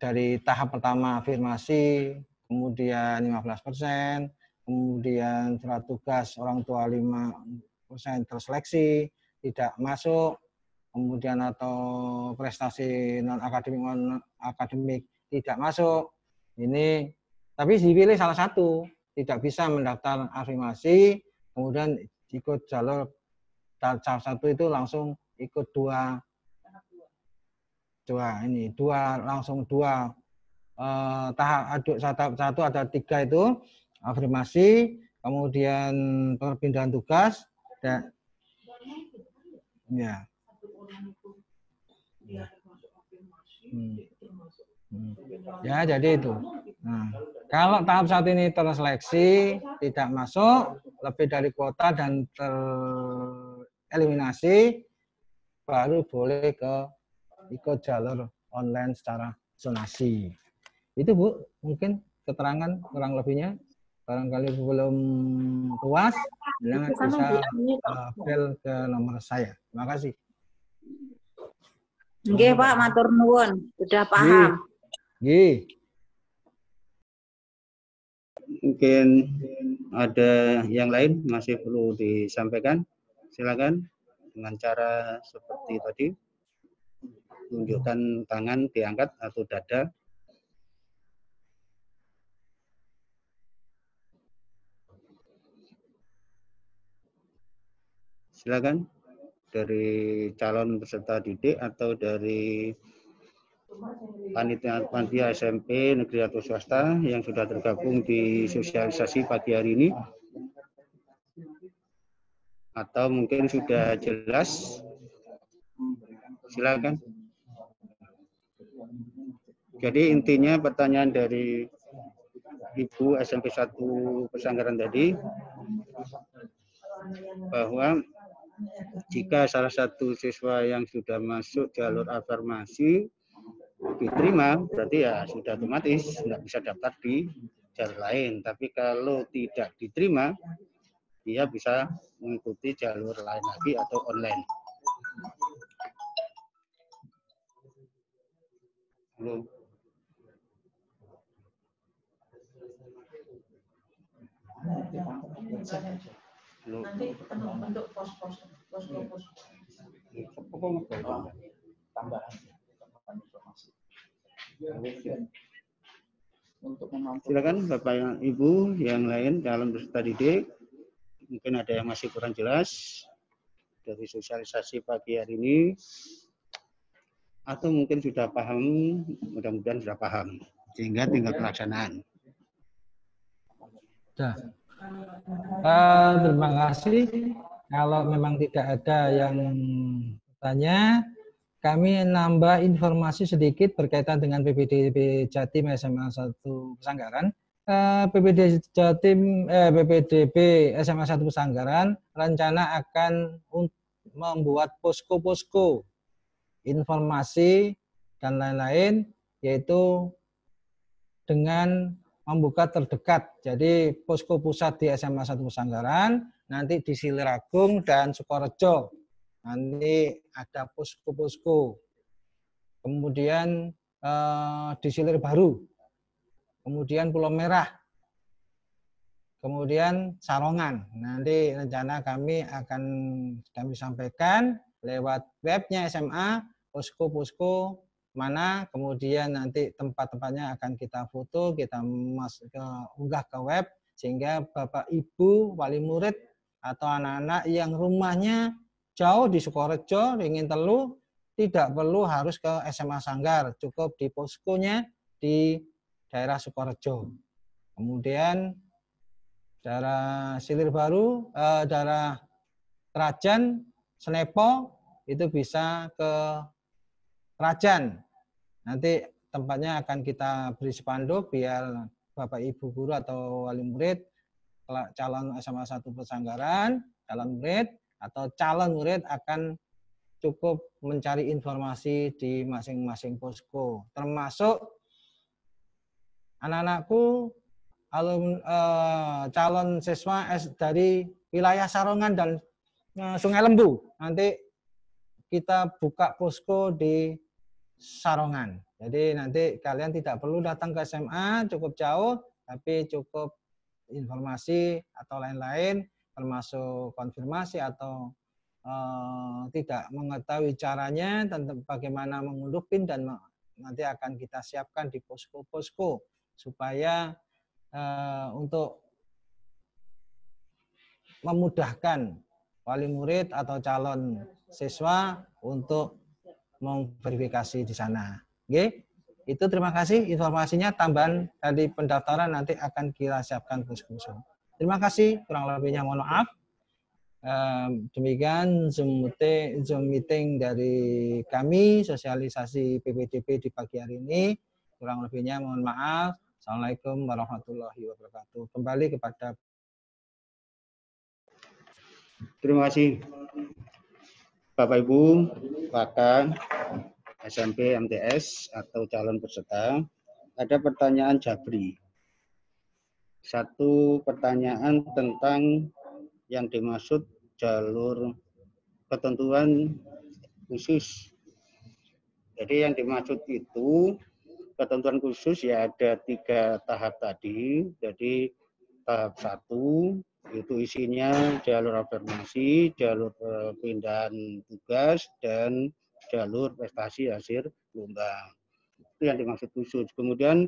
Dari tahap pertama afirmasi, kemudian 15%, kemudian surat tugas orang tua 5% terseleksi, tidak masuk, kemudian atau prestasi non-akademik tidak masuk. Ini tapi dipilih salah satu, tidak bisa mendaftar afirmasi, kemudian ikut jalur tahap 1 itu langsung ikut tahap 1 ada 3 itu afirmasi, kemudian perpindahan tugas dan ya. Ya, jadi itu. Nah, kalau tahap 1 ini terseleksi, tidak masuk, lebih dari kuota dan tereliminasi, baru boleh ikut jalur online secara zonasi. Itu Bu, mungkin keterangan kurang lebihnya. Barangkali belum puas, bisa bel ke nomor saya. Terima kasih. Nggih Pak, matur nuwun, sudah paham. Nggih. Mungkin ada yang lain masih perlu disampaikan. Silakan dengan cara seperti tadi. Tunjukkan tangan diangkat atau dada. Silakan. dari calon peserta didik atau dari panitia SMP negeri atau swasta yang sudah tergabung di sosialisasi pagi hari ini? Atau mungkin sudah jelas? Silakan. Jadi intinya pertanyaan dari Ibu SMP 1 Pesanggaran tadi, bahwa jika salah satu siswa yang sudah masuk jalur afirmasi diterima, berarti ya sudah otomatis nggak bisa daftar di jalur lain. Tapi kalau tidak diterima, dia bisa mengikuti jalur lain lagi atau online. Halo. Nanti bentuk pos-pos. Tambahan informasi. Silakan Bapak dan Ibu yang lain calon peserta didik, mungkin ada yang masih kurang jelas dari sosialisasi pagi hari ini, atau mungkin sudah paham, mudah-mudahan sudah paham, sehingga tinggal pelaksanaan. Sudah. Terima kasih. Kalau memang tidak ada yang bertanya, kami nambah informasi sedikit berkaitan dengan PPDB Jatim SMA 1 Pesanggaran. PPDB SMA 1 Pesanggaran rencana akan membuat posko-posko informasi dan lain-lain, yaitu dengan membuka terdekat. Jadi posko pusat di SMA 1 Pesanggaran, nanti di Siliragung dan Sukorejo. Nanti ada posko-posko. Kemudian di Silir Baru. Kemudian Pulau Merah. Kemudian Sarongan. Nanti rencana kami akan kami sampaikan lewat webnya SMA, posko-posko mana, kemudian nanti tempat-tempatnya akan kita foto, kita unggah ke web, sehingga Bapak Ibu, wali murid, atau anak-anak yang rumahnya jauh di Sukorejo, ingin Telu, tidak perlu harus ke SMA Sanggar, cukup di poskonya di daerah Sukorejo. Kemudian daerah Silir Baru, daerah Krajan, Senepo, itu bisa ke Krajan. Nanti tempatnya akan kita beri spanduk biar Bapak Ibu guru atau wali murid, calon SMA 1 Pesanggaran, calon murid atau calon murid akan cukup mencari informasi di masing-masing posko. Termasuk anak-anakku calon siswa dari wilayah Sarongan dan Sungai Lembu. Nanti kita buka posko di Sarongan. Jadi nanti kalian tidak perlu datang ke SMA cukup jauh, tapi cukup informasi atau lain-lain, termasuk konfirmasi atau tidak mengetahui caranya tentang bagaimana mengunduh PIN, dan nanti akan kita siapkan di posko-posko supaya untuk memudahkan wali murid atau calon siswa untuk memverifikasi di sana. Oke, itu terima kasih informasinya. Tambahan dari pendaftaran nanti akan kita siapkan posko-posko. Terima kasih, kurang lebihnya mohon maaf. Demikian Zoom meeting dari kami, sosialisasi PPDB di pagi hari ini. Kurang lebihnya mohon maaf. Assalamualaikum warahmatullahi wabarakatuh. Kembali kepada. Terima kasih Bapak Ibu, Pakar SMP MTS atau calon peserta. Ada pertanyaan Jabri. Satu pertanyaan tentang yang dimaksud jalur ketentuan khusus. Jadi yang dimaksud itu ketentuan khusus ya ada 3 tahap tadi. Jadi tahap 1 itu isinya jalur afirmasi, jalur pindahan tugas, dan jalur prestasi hasil lomba. Itu yang dimaksud khusus. Kemudian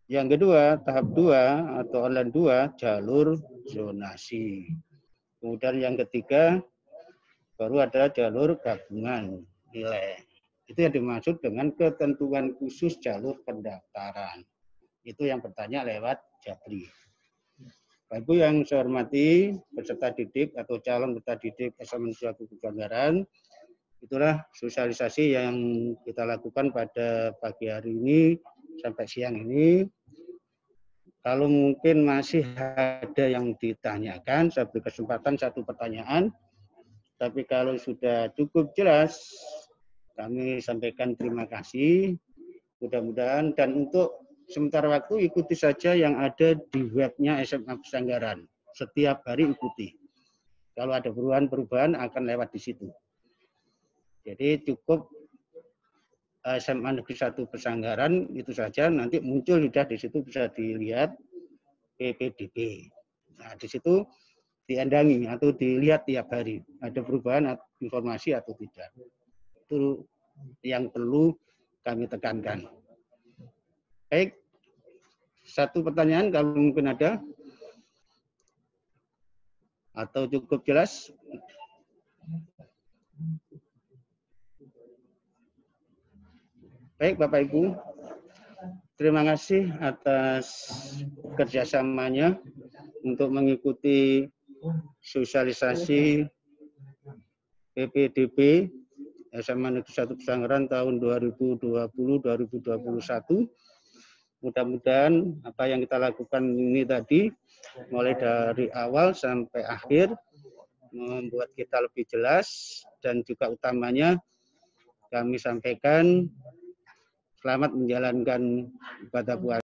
yang kedua, tahap 2 atau online 2, jalur zonasi. Kemudian yang ketiga, baru ada jalur gabungan nilai. Itu yang dimaksud dengan ketentuan khusus jalur pendaftaran. Itu yang bertanya lewat Jabri. Bapak Ibu yang saya hormati, peserta didik atau calon peserta didik SMA Negeri 1 Pesanggaran, itulah sosialisasi yang kita lakukan pada pagi hari ini sampai siang ini. Kalau mungkin masih ada yang ditanyakan, saya beri kesempatan satu pertanyaan. Tapi kalau sudah cukup jelas, kami sampaikan terima kasih. Mudah-mudahan, dan untuk sementara waktu ikuti saja yang ada di webnya SMA Pesanggaran. Setiap hari ikuti. Kalau ada perubahan-perubahan akan lewat di situ. Jadi cukup SMA Negeri 1 Pesanggaran itu saja, nanti muncul sudah di situ bisa dilihat PPDB. Nah, di situ diendangi atau dilihat tiap hari ada perubahan informasi atau tidak. Itu yang perlu kami tekankan. Baik, satu pertanyaan kalau mungkin ada, atau cukup jelas? Baik, Bapak Ibu, terima kasih atas kerjasamanya untuk mengikuti sosialisasi PPDB SMA Negeri 1 Pesanggaran tahun 2020-2021. Mudah-mudahan apa yang kita lakukan ini tadi, mulai dari awal sampai akhir, membuat kita lebih jelas, dan juga utamanya kami sampaikan selamat menjalankan ibadah puasa.